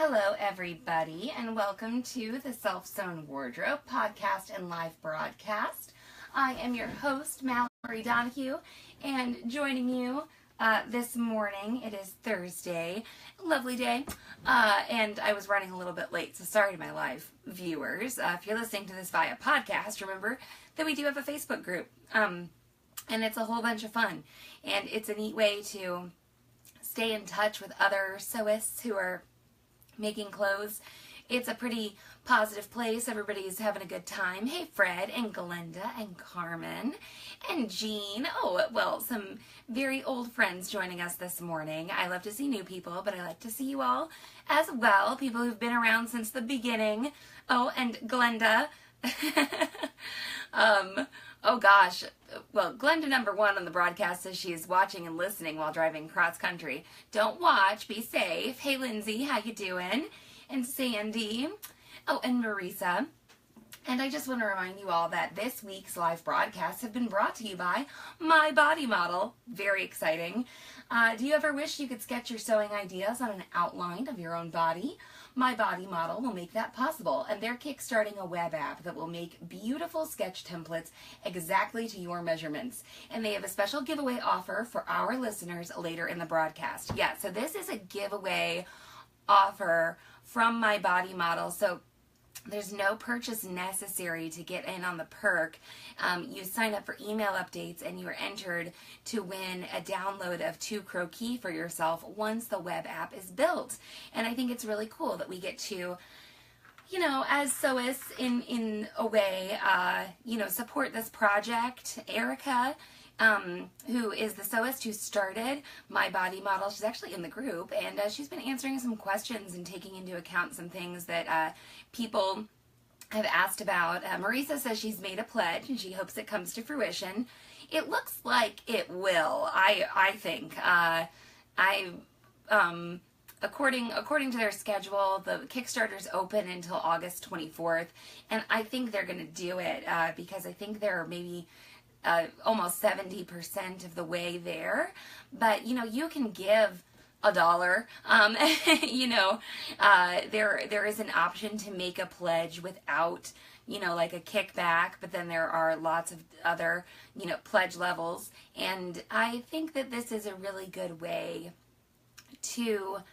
Hello, everybody, and welcome to the Self-Sewn Wardrobe podcast and live broadcast. I am your host, Mallory Donahue, and joining you this morning, it is Thursday, lovely day, and I was running a little bit late, so sorry to my live viewers. If you're listening to this via podcast, remember that we do have a Facebook group, and it's a whole bunch of fun, and it's a neat way to stay in touch with other sewists who are making clothes. It's a pretty positive place. Everybody's having a good time. Hey, Fred and Glenda and Carmen and Jean. Oh, well, some very old friends joining us this morning. I love to see new people, but I like to see you all as well. People who've been around since the beginning. Oh, and Glenda. Oh gosh. Well, Glenda number 1 on the broadcast says she's watching and listening while driving cross country. Don't watch. Be safe. Hey, Lindsay. How you doing? And Sandy. Oh, and Marisa. And I just want to remind you all that this week's live broadcasts have been brought to you by My Body Model. Very exciting. Do you ever wish you could sketch your sewing ideas on an outline of your own body? My Body Model will make that possible, and they're kickstarting a web app that will make beautiful sketch templates exactly to your measurements. And they have a special giveaway offer for our listeners later in the broadcast. Yeah, so this is a giveaway offer from My Body Model. So there's no purchase necessary to get in on the perk. You sign up for email updates and you are entered to win a download of 2 Croquis for yourself once the web app is built. And I think it's really cool that we get to, you know, as sewists in a way, support this project. Erica, who is the sewist who started My Body Model, she's actually in the group, and she's been answering some questions and taking into account some things that people have asked about. Marisa says she's made a pledge and she hopes it comes to fruition. It looks like it will, I think. According to their schedule, the Kickstarter's open until August 24th, and I think they're going to do it because I think there are maybe almost 70% of the way there. But, you know, you can give $1. There is an option to make a pledge without, like a kickback, but then there are lots of other, pledge levels. And I think that this is a really good way to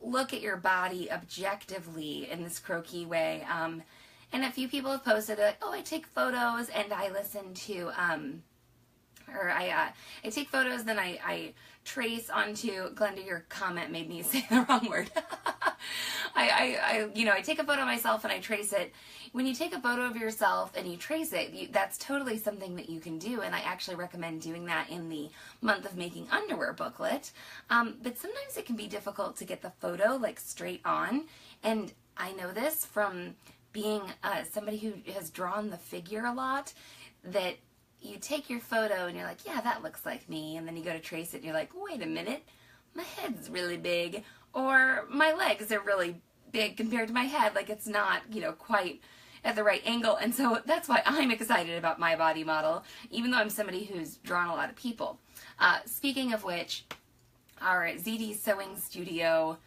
look at your body objectively in this Croquis way. And a few people have posted like, oh, I take photos and I listen to, I take photos, then I trace onto, Glenda, your comment made me say the wrong word. I take a photo of myself and I trace it. When you take a photo of yourself and you trace it, that's totally something that you can do, and I actually recommend doing that in the Month of Making Underwear booklet. But sometimes it can be difficult to get the photo like straight on, and I know this from being somebody who has drawn the figure a lot, that you take your photo and you're like, yeah, that looks like me, and then you go to trace it and you're like, wait a minute, my head's really big, or my legs are really big compared to my head, like it's not, quite at the right angle. And so that's why I'm excited about My Body Model, even though I'm somebody who's drawn a lot of people. Speaking of which, our ZD Sewing Studio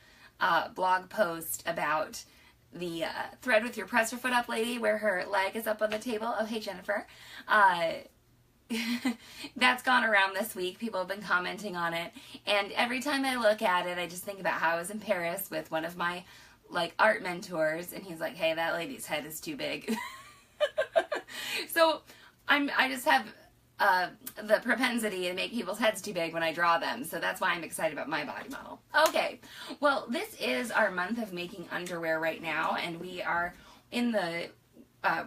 blog post about the thread with your press your foot up lady where her leg is up on the table. Oh, hey, Jennifer. That's gone around this week. People have been commenting on it. And every time I look at it, I just think about how I was in Paris with one of my art mentors. And he's like, hey, that lady's head is too big. So I just have the propensity to make people's heads too big when I draw them. So that's why I'm excited about My Body Model. Okay, well, this is our month of making underwear right now, and we are in the,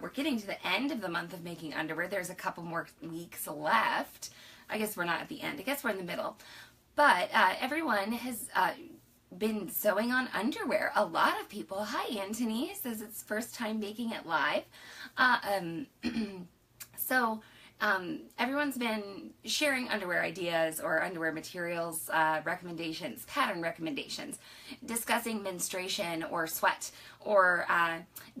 we're getting to the end of the month of making underwear. There's a couple more weeks left. I guess we're not at the end. I guess we're in the middle. But everyone has been sewing on underwear. A lot of people. Hi, Anthony, says it's first time making it live. everyone's been sharing underwear ideas or underwear materials recommendations, pattern recommendations, discussing menstruation or sweat or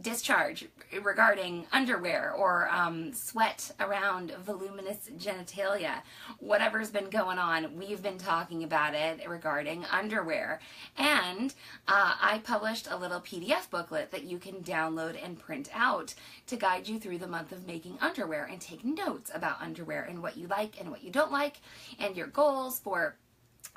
discharge regarding underwear or sweat around voluminous genitalia. Whatever's been going on, we've been talking about it regarding underwear. And I published a little PDF booklet that you can download and print out to guide you through the month of making underwear and take notes about underwear and what you like and what you don't like and your goals for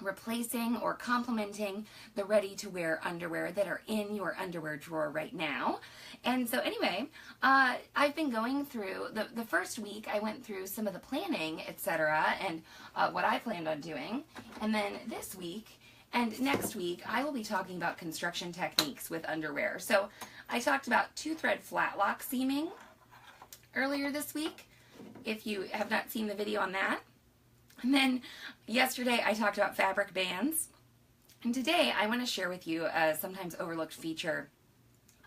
replacing or complementing the ready-to-wear underwear that are in your underwear drawer right now. And so anyway, I've been going through, the first week I went through some of the planning, etc., and what I planned on doing. And then this week and next week, I will be talking about construction techniques with underwear. So I talked about two-thread flat lock seaming earlier this week, if you have not seen the video on that. And then yesterday I talked about fabric bands. And today I want to share with you a sometimes overlooked feature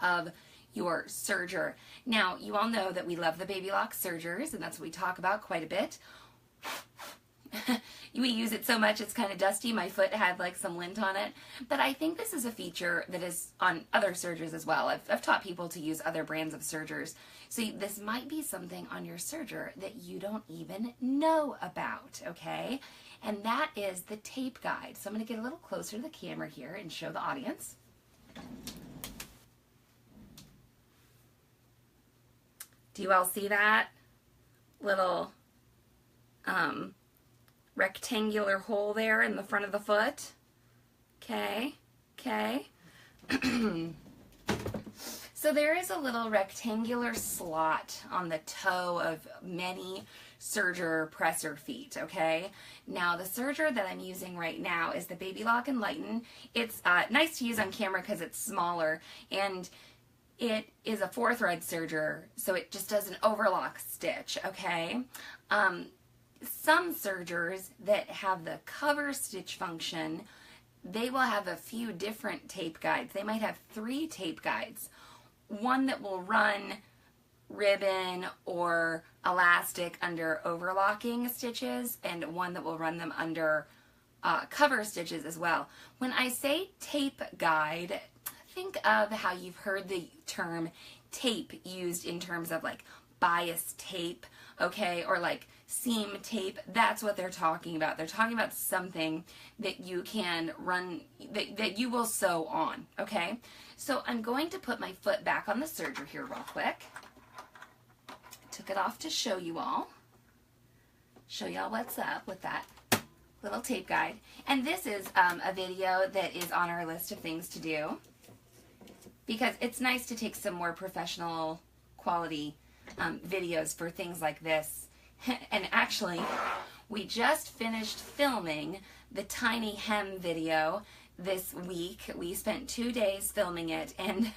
of your serger. Now, you all know that we love the baby lock sergers, and that's what we talk about quite a bit. We use it so much it's kind of dusty. My foot had like some lint on it. But I think this is a feature that is on other sergers as well. I've taught people to use other brands of sergers. So this might be something on your serger that you don't even know about, okay? And that is the tape guide. So I'm going to get a little closer to the camera here and show the audience. Do you all see that little rectangular hole there in the front of the foot? Okay, okay. So there is a little rectangular slot on the toe of many serger presser feet, okay? Now the serger that I'm using right now is the Baby Lock Enlighten. It's nice to use on camera because it's smaller, and it is a 4-thread serger, so it just does an overlock stitch, okay? Some sergers that have the cover stitch function, they will have a few different tape guides. They might have 3 tape guides. One that will run ribbon or elastic under overlocking stitches, and one that will run them under cover stitches as well. When I say tape guide, think of how you've heard the term tape used in terms of like bias tape, okay, or like seam tape. That's what they're talking about. They're talking about something that you can run, that you will sew on, okay? So I'm going to put my foot back on the serger here real quick. Took it off to show you all what's up with that little tape guide. And this is a video that is on our list of things to do, because it's nice to take some more professional quality videos for things like this. And actually, we just finished filming the tiny hem video this week. We spent 2 days filming it, and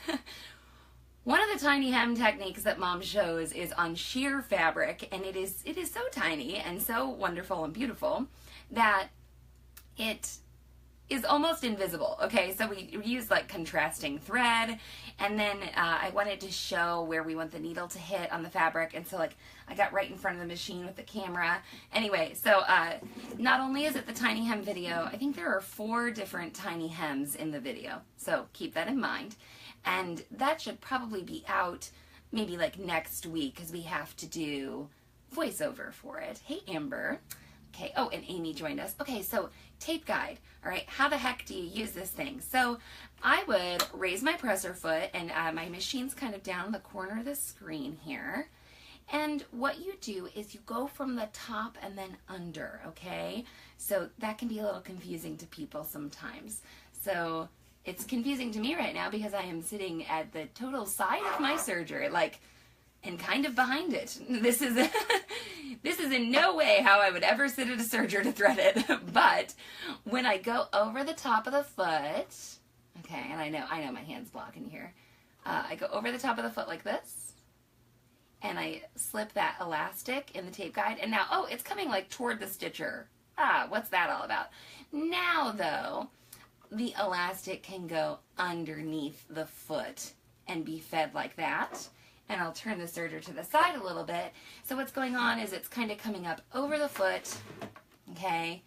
one of the tiny hem techniques that Mom shows is on sheer fabric, and it is so tiny and so wonderful and beautiful that it is almost invisible, okay? So we use like contrasting thread, and then I wanted to show where we want the needle to hit on the fabric, and so like I got right in front of the machine with the camera. Anyway, so not only is it the tiny hem video, I think there are 4 different tiny hems in the video, so keep that in mind. And that should probably be out maybe like next week, because we have to do voiceover for it. Hey, Amber. Okay, oh, and Amy joined us. Okay, so tape guide. All right, how the heck do you use this thing? So I would raise my presser foot, and my machine's kind of down the corner of the screen here. And what you do is you go from the top and then under, okay? So that can be a little confusing to people sometimes. So it's confusing to me right now because I am sitting at the total side of my serger, like, and kind of behind it. This is this is in no way how I would ever sit at a serger to thread it. But when I go over the top of the foot, okay, and I know my hand's blocking here. I go over the top of the foot like this, and I slip that elastic in the tape guide. And now, oh, it's coming like toward the stitcher. Ah, what's that all about? Now though, the elastic can go underneath the foot and be fed like that. and I'll turn the serger to the side a little bit. So what's going on is it's kind of coming up over the foot, okay,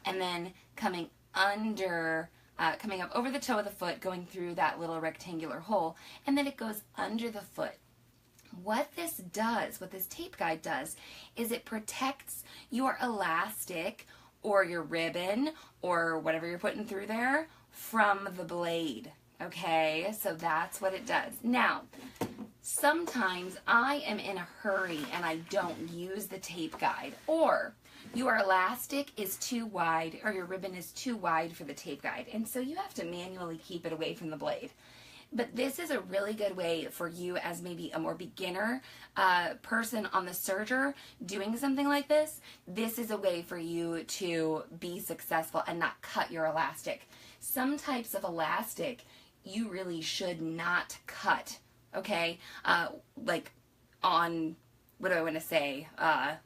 and then coming under, coming up over the toe of the foot, going through that little rectangular hole, and then it goes under the foot. What this does, what this tape guide does, is it protects your elastic or your ribbon or whatever you're putting through there from the blade, okay? So that's what it does. Now, sometimes I am in a hurry and I don't use the tape guide, or your elastic is too wide or your ribbon is too wide for the tape guide, and so you have to manually keep it away from the blade. But this is a really good way for you as maybe a more beginner person on the serger doing something like this. This is a way for you to be successful and not cut your elastic. Some types of elastic you really should not cut, okay? Like on, what do I want to say,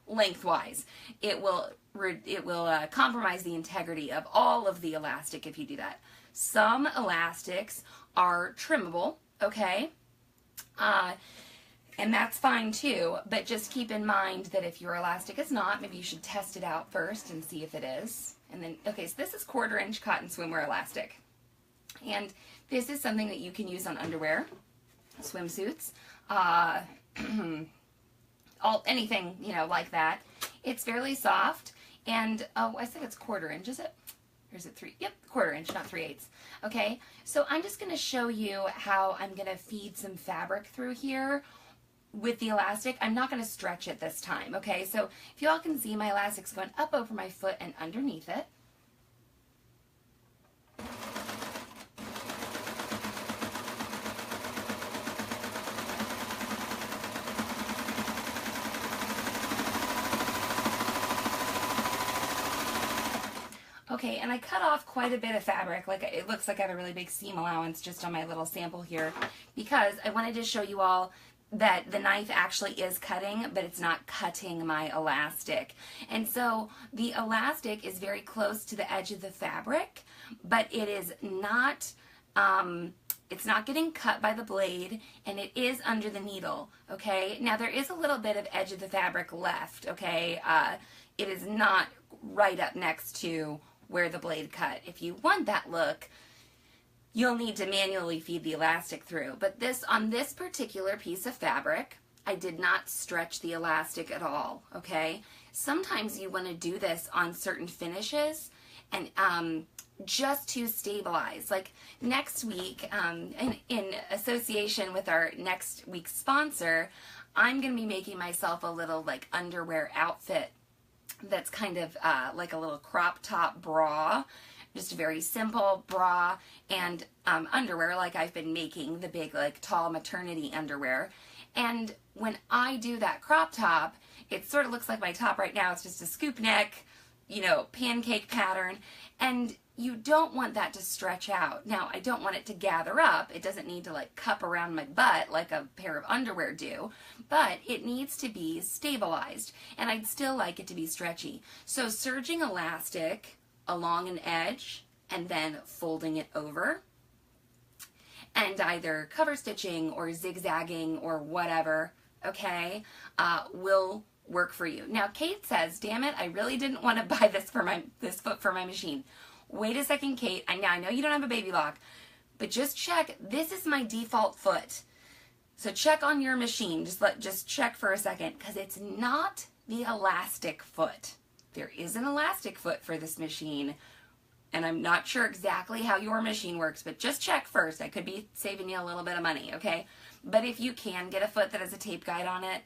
lengthwise. It will compromise the integrity of all of the elastic if you do that. Some elastics are trimmable, okay? And that's fine too, but just keep in mind that if your elastic is not, maybe you should test it out first and see if it is. And then, okay, so this is 1/4 inch cotton swimwear elastic. And this is something that you can use on underwear, swimsuits, anything, you know, like that. It's fairly soft, and, oh, I think it's 1/4 inch, is it? Or is it 3? Yep, 1/4 inch, not 3/8. Okay, so I'm just going to show you how I'm going to feed some fabric through here with the elastic. I'm not going to stretch it this time, okay? So if you all can see, my elastic's going up over my foot and underneath it. Okay, and I cut off quite a bit of fabric. Like, it looks like I have a really big seam allowance just on my little sample here, because I wanted to show you all that the knife actually is cutting, but it's not cutting my elastic. And so the elastic is very close to the edge of the fabric, but it is not, it's not getting cut by the blade, and it is under the needle, okay? Now, there is a little bit of edge of the fabric left, okay? It is not right up next to where the blade cut. If you want that look, you'll need to manually feed the elastic through. But this, on this particular piece of fabric, I did not stretch the elastic at all, okay? Sometimes you want to do this on certain finishes and just to stabilize. Like next week, in association with our next week's sponsor, I'm going to be making myself a little like underwear outfit that's kind of like a little crop top bra, just a very simple bra and underwear, like I've been making the big like tall maternity underwear. And when I do that crop top, it sort of looks like my top right now. It's just a scoop neck, you know, pancake pattern, and you don't want that to stretch out. Now, I don't want it to gather up. It doesn't need to like cup around my butt like a pair of underwear do, but it needs to be stabilized, and I'd still like it to be stretchy. So serging elastic along an edge and then folding it over, and either cover stitching or zigzagging or whatever, okay, will work for you. Now, Kate says, damn it, I really didn't want to buy this foot for my machine. Wait a second, Kate. I know you don't have a baby lock, but just check. This is my default foot. So check on your machine. Just check for a second, because it's not the elastic foot. There is an elastic foot for this machine, and I'm not sure exactly how your machine works, but just check first. I could be saving you a little bit of money, okay? But if you can get a foot that has a tape guide on it,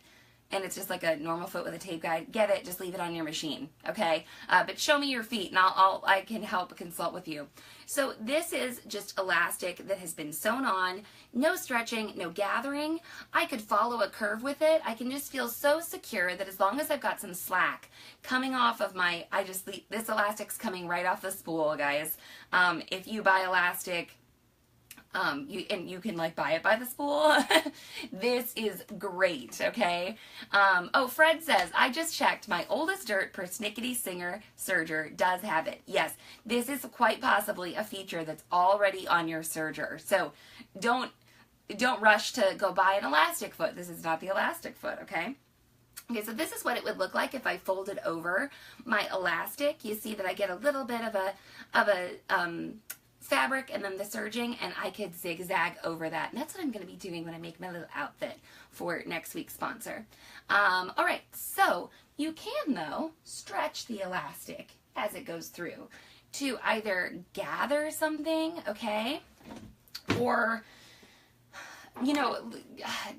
and it's just like a normal foot with a tape guide, get it, just leave it on your machine, okay? But show me your feet, and I can help consult with you. So this is just elastic that has been sewn on, no stretching, no gathering. I could follow a curve with it. I can just feel so secure that as long as I've got some slack coming off of my, this elastic's coming right off the spool, guys. If you buy elastic, you can like buy it by the spool. This is great, okay? Oh, Fred says, I just checked. My oldest dirt persnickety singer serger does have it. Yes, this is quite possibly a feature that's already on your serger. So don't, don't rush to go buy an elastic foot. This is not the elastic foot, okay? Okay, so this is what it would look like if I folded over my elastic. You see that I get a little bit of a fabric and then the serging, and I could zigzag over that. And that's what I'm going to be doing when I make my little outfit for next week's sponsor. All right, so you can, though, stretch the elastic as it goes through to either gather something, okay, or, you know,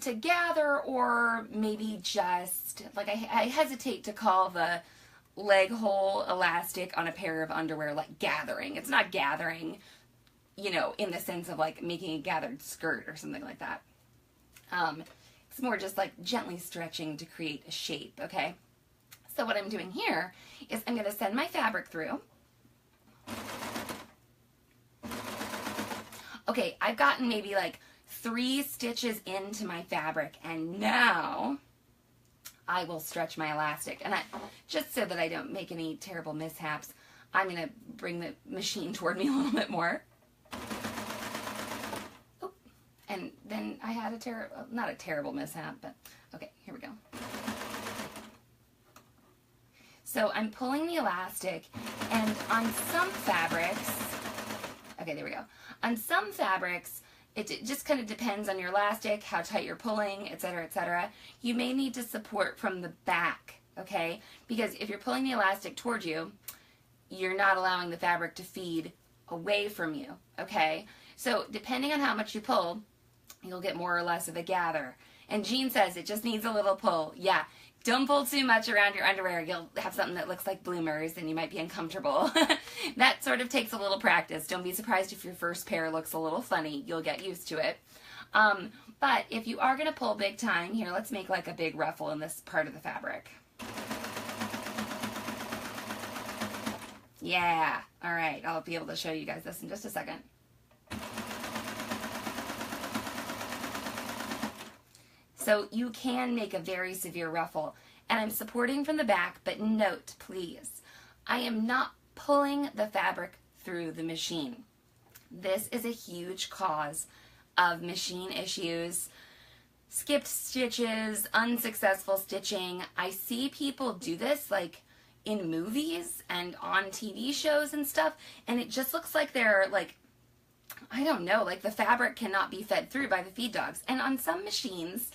to gather, or maybe just, like, I hesitate to call the leg hole elastic on a pair of underwear like gathering. It's not gathering, you know, in the sense of like making a gathered skirt or something like that. It's more just like gently stretching to create a shape, okay? So what I'm doing here is I'm going to send my fabric through. Okay, I've gotten maybe like 3 stitches into my fabric, and now I will stretch my elastic. And just so that I don't make any terrible mishaps, I'm going to bring the machine toward me a little bit more. Oh, and then I had not a terrible mishap, but okay, here we go. So I'm pulling the elastic, and on some fabrics, okay, there we go. On some fabrics, it just kind of depends on your elastic, how tight you're pulling, etc., etc. You may need to support from the back, okay? Because if you're pulling the elastic towards you, you're not allowing the fabric to feed away from you, okay? So depending on how much you pull, you'll get more or less of a gather. And Jean says it just needs a little pull. Yeah, don't pull too much around your underwear. You'll have something that looks like bloomers and you might be uncomfortable. That sort of takes a little practice. Don't be surprised if your first pair looks a little funny. You'll get used to it. But if you are going to pull big time, here, let's make like a big ruffle in this part of the fabric. Yeah. All right. I'll be able to show you guys this in just a second. So you can make a very severe ruffle, and I'm supporting from the back, but note, please, I am not pulling the fabric through the machine. This is a huge cause of machine issues, skipped stitches, unsuccessful stitching. I see people do this like in movies and on TV shows and stuff, and it just looks like they're like, I don't know, like the fabric cannot be fed through by the feed dogs. And on some machines,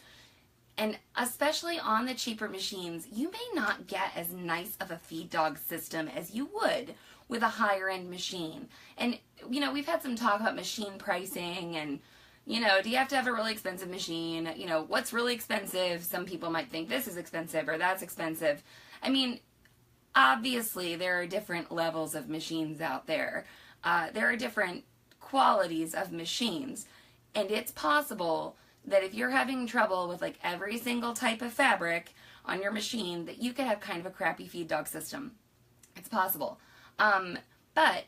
and especially on the cheaper machines, you may not get as nice of a feed dog system as you would with a higher end machine. And, you know, we've had some talk about machine pricing and, you know, do you have to have a really expensive machine? You know, what's really expensive? Some people might think this is expensive or that's expensive. I mean, obviously there are different levels of machines out there. There are different qualities of machines. And it's possible that if you're having trouble with like every single type of fabric on your machine, that you could have kind of a crappy feed dog system. It's possible. But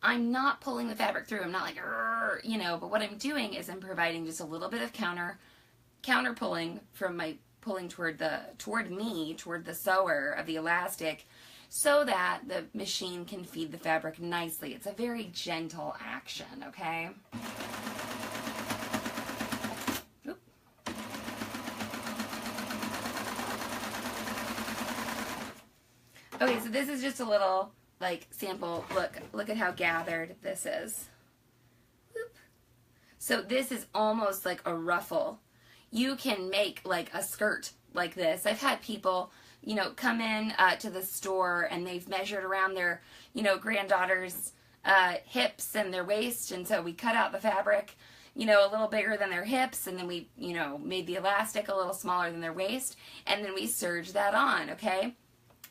I'm not pulling the fabric through. I'm not like, you know, but what I'm doing is I'm providing just a little bit of counter pulling from my pulling toward the sewer of the elastic, so that the machine can feed the fabric nicely. It's a very gentle action, okay? Okay, so this is just a little, like, sample. Look at how gathered this is. Whoop. So this is almost like a ruffle. You can make, like, a skirt like this. I've had people, you know, come in to the store and they've measured around their, you know, granddaughter's hips and their waist, and so we cut out the fabric, you know, a little bigger than their hips, and then we, you know, made the elastic a little smaller than their waist, and then we serged that on, okay?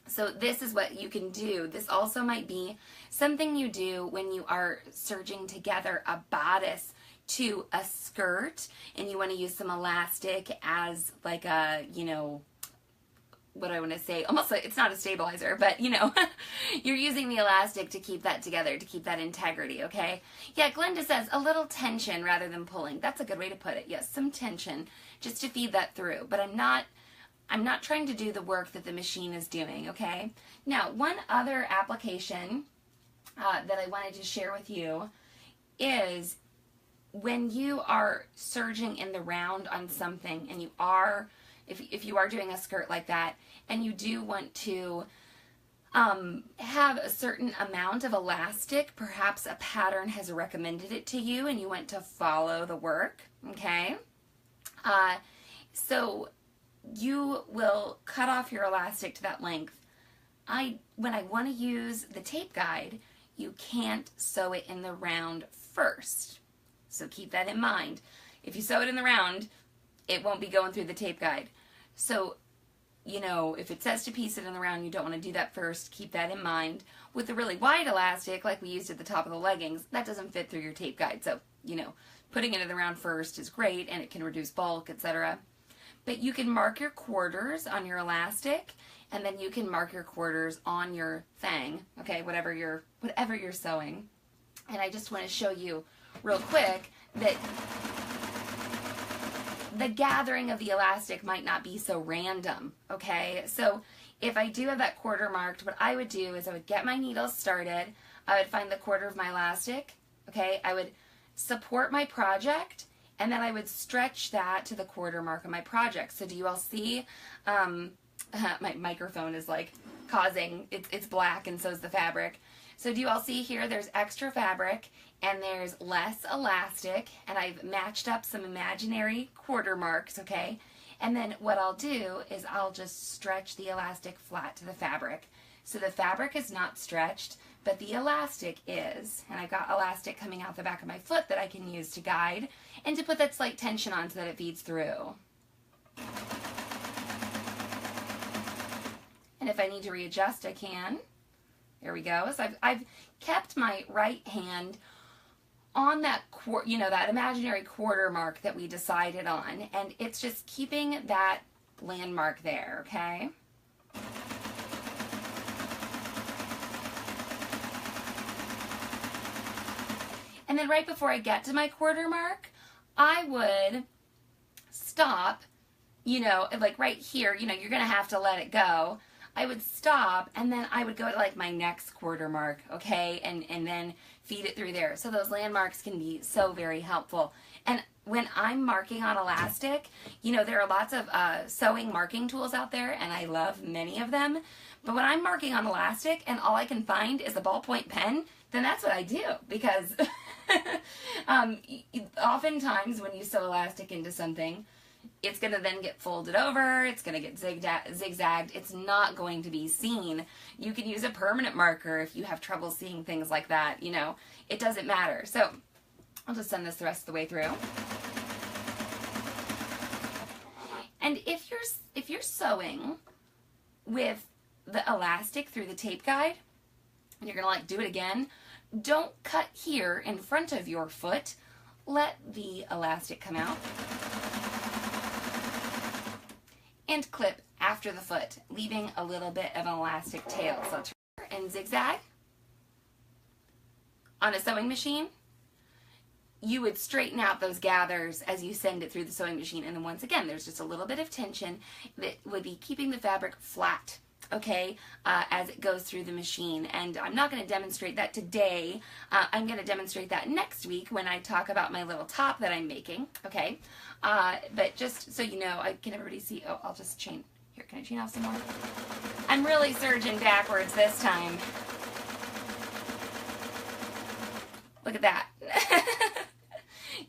So this is what you can do. This also might be something you do when you are serging together a bodice to a skirt and you want to use some elastic as like a, you know, what I want to say, almost like, it's not a stabilizer, but you know, you're using the elastic to keep that together, to keep that integrity, okay? Yeah, Glenda says a little tension rather than pulling. That's a good way to put it. Yes, some tension just to feed that through, but I'm not trying to do the work that the machine is doing, okay? Now, one other application that I wanted to share with you is when you are serging in the round on something, and you are, if you are doing a skirt like that, and you do want to have a certain amount of elastic, perhaps a pattern has recommended it to you and you want to follow the work, okay? So you will cut off your elastic to that length. When I want to use the tape guide, you can't sew it in the round first. So keep that in mind. If you sew it in the round, it won't be going through the tape guide. So, you know, if it says to piece it in the round, you don't want to do that first. Keep that in mind. With the really wide elastic, like we used at the top of the leggings, that doesn't fit through your tape guide. So, you know, putting it in the round first is great, and it can reduce bulk, etc. But you can mark your quarters on your elastic, and then you can mark your quarters on your thing, okay, whatever you're sewing. And I just want to show you real quick that the gathering of the elastic might not be so random, okay? So if I do have that quarter marked, what I would do is I would get my needles started, I would find the quarter of my elastic, okay? I would support my project, and then I would stretch that to the quarter mark of my project. So do you all see, my microphone is like causing, it's black and so is the fabric. So do you all see here, there's extra fabric and there's less elastic, and I've matched up some imaginary quarter marks, okay? And then what I'll do is I'll just stretch the elastic flat to the fabric. So the fabric is not stretched, but the elastic is. And I've got elastic coming out the back of my foot that I can use to guide and to put that slight tension on so that it feeds through. And if I need to readjust, I can. There we go. So I've kept my right hand on that, that imaginary quarter mark that we decided on, and it's just keeping that landmark there, okay? And then right before I get to my quarter mark, I would stop, like right here, you're gonna have to let it go. I would stop, and then I would go to like my next quarter mark, okay, and then feed it through there. So those landmarks can be so very helpful. And when I'm marking on elastic, there are lots of sewing marking tools out there, and I love many of them. But when I'm marking on elastic and all I can find is a ballpoint pen, then that's what I do, because oftentimes when you sew elastic into something, it's going to then get folded over, it's going to get zigzagged, it's not going to be seen. You can use a permanent marker if you have trouble seeing things like that, it doesn't matter. So I'll just send this the rest of the way through. And if you're sewing with the elastic through the tape guide, and you're going to do it again, don't cut here in front of your foot. Let the elastic come out. And clip after the foot, leaving a little bit of an elastic tail. So turn and zigzag. On a sewing machine, you would straighten out those gathers as you send it through the sewing machine. And then once again, there's just a little bit of tension that would be keeping the fabric flat, okay, as it goes through the machine. And I'm not going to demonstrate that today. I'm going to demonstrate that next week when I talk about my little top that I'm making, okay? But just so you know, can everybody see? Oh, I'll just chain. Here, can I chain off some more? I'm really serging backwards this time. Look at that.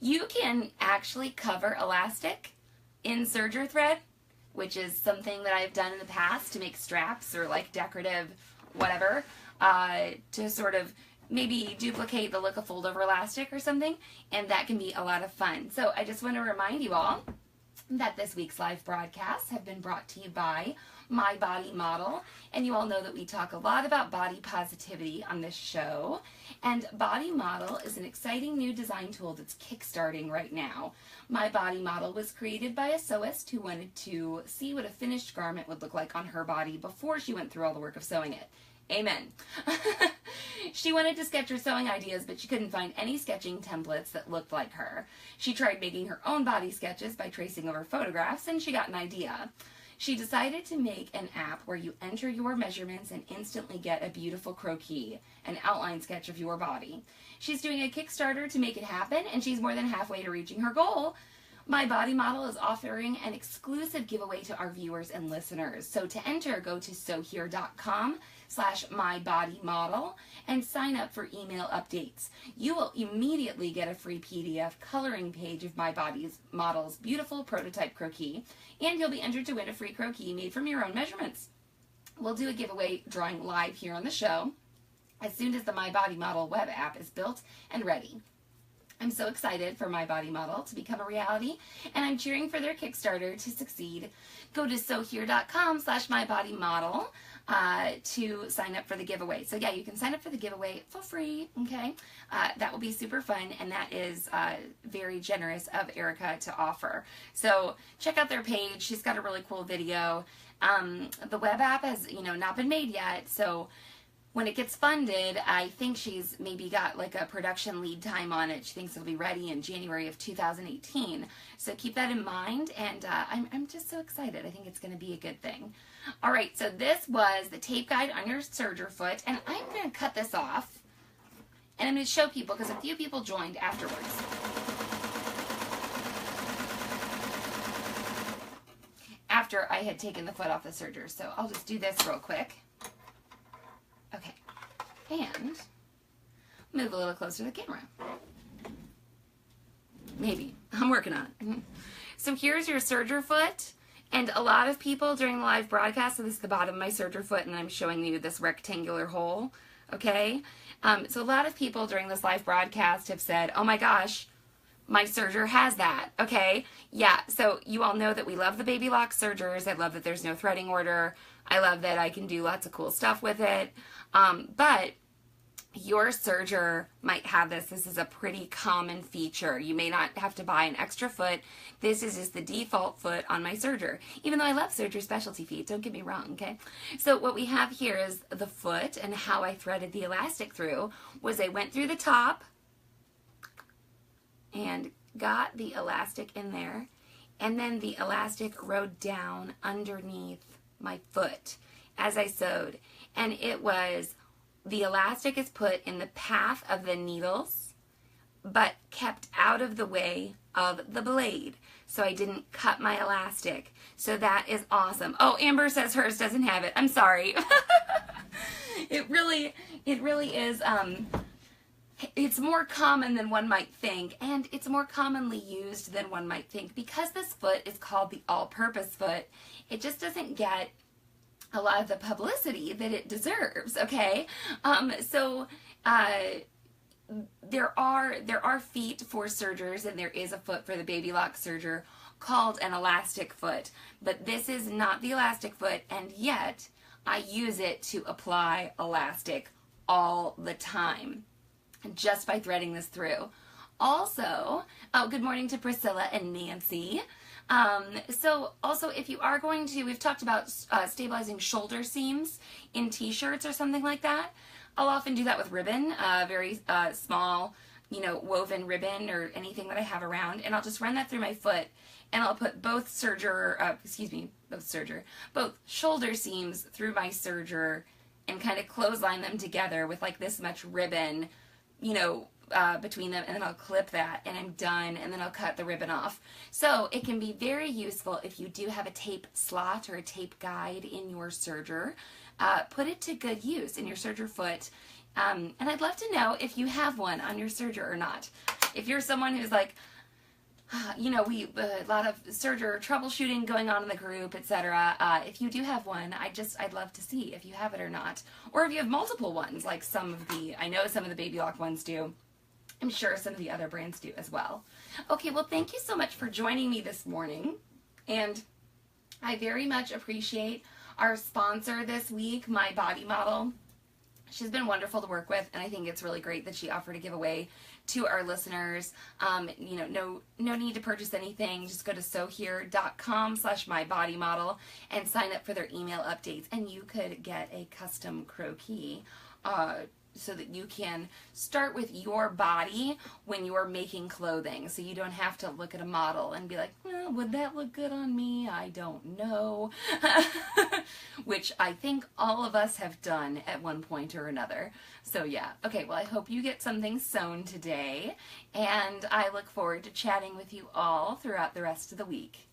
You can actually cover elastic in serger thread, which is something that I've done in the past to make straps or like decorative whatever, to sort of maybe duplicate the look of fold over elastic or something, and that can be a lot of fun. So I just want to remind you all that this week's live broadcasts have been brought to you by My Body Model, and you all know that we talk a lot about body positivity on this show, and Body Model is an exciting new design tool that's kickstarting right now. My Body Model was created by a sewist who wanted to see what a finished garment would look like on her body before she went through all the work of sewing it. Amen. She wanted to sketch her sewing ideas, but she couldn't find any sketching templates that looked like her. She tried making her own body sketches by tracing over photographs, and she got an idea. She decided to make an app where you enter your measurements and instantly get a beautiful croquis, an outline sketch of your body. She's doing a Kickstarter to make it happen, and she's more than halfway to reaching her goal. My Body Model is offering an exclusive giveaway to our viewers and listeners. So to enter, go to sewhere.com/mybodymodel and sign up for email updates. You will immediately get a free PDF coloring page of My Body Model's beautiful prototype croquis, and you'll be entered to win a free croquis made from your own measurements. We'll do a giveaway drawing live here on the show as soon as the My Body Model web app is built and ready. I'm so excited for My Body Model to become a reality, and I'm cheering for their Kickstarter to succeed. Go to sewhere.com/mybodymodel to sign up for the giveaway. So yeah, you can sign up for the giveaway for free, okay? That will be super fun, and that is very generous of Erica to offer. So check out their page. She's got a really cool video. The web app has, not been made yet, so when it gets funded, I think she's maybe got like a production lead time on it. She thinks it'll be ready in January of 2018. So keep that in mind, and I'm just so excited. I think it's going to be a good thing. All right, so this was the tape guide on your Serger foot, and I'm going to cut this off, and I'm going to show people because a few people joined afterwards. After I had taken the foot off the Serger, so I'll just do this real quick. Okay, and move a little closer to the camera. Maybe. I'm working on it. So here's your Serger foot, and a lot of people during the live broadcast, so this is the bottom of my Serger foot, and I'm showing you this rectangular hole, okay? So a lot of people during this live broadcast have said, oh my gosh, my Serger has that, okay? Yeah, so you all know that we love the Baby Lock Sergers. I love that there's no threading order. I love that I can do lots of cool stuff with it. But your Serger might have this. This is a pretty common feature. You may not have to buy an extra foot. This is just the default foot on my Serger, even though I love Serger specialty feet. Don't get me wrong, okay? So what we have here is the foot, and how I threaded the elastic through was I went through the top and got the elastic in there, and then the elastic rode down underneath my foot as I sewed, and it was, the elastic is put in the path of the needles but kept out of the way of the blade, so I didn't cut my elastic. So that is awesome. Oh, Amber says hers doesn't have it. I'm sorry. It really is it's more common than one might think, and it's more commonly used than one might think. Because this foot is called the all-purpose foot, it just doesn't get a lot of the publicity that it deserves, okay? There are feet for Sergers, and there is a foot for the Baby Lock Serger called an elastic foot, but this is not the elastic foot, and yet I use it to apply elastic all the time, just by threading this through. Also, good morning to Priscilla and Nancy. So also, if you are going to, we've talked about stabilizing shoulder seams in t-shirts or something like that. I'll often do that with ribbon, very small, woven ribbon or anything that I have around, and I'll just run that through my foot, and I'll put both shoulder seams through my Serger and kind of clothesline them together with like this much ribbon, between them, and then I'll clip that, and I'm done, and then I'll cut the ribbon off. So it can be very useful if you do have a tape slot or a tape guide in your Serger. Put it to good use in your Serger foot, and I'd love to know if you have one on your Serger or not. If you're someone who's like, a lot of Serger troubleshooting going on in the group, etc. If you do have one, I'd love to see if you have it or not. Or if you have multiple ones, like I know some of the Baby Lock ones do. I'm sure some of the other brands do as well. Okay, well, thank you so much for joining me this morning. And I very much appreciate our sponsor this week, My Body Model. She's been wonderful to work with, and I think it's really great that she offered a giveaway to our listeners. No need to purchase anything. Just go to sewhere.com/mybodymodel and sign up for their email updates, and you could get a custom croquis so that you can start with your body when you're making clothing, so you don't have to look at a model and be like, well, would that look good on me? I don't know. Which I think all of us have done at one point or another. So yeah, okay, well I hope you get something sewn today, and I look forward to chatting with you all throughout the rest of the week.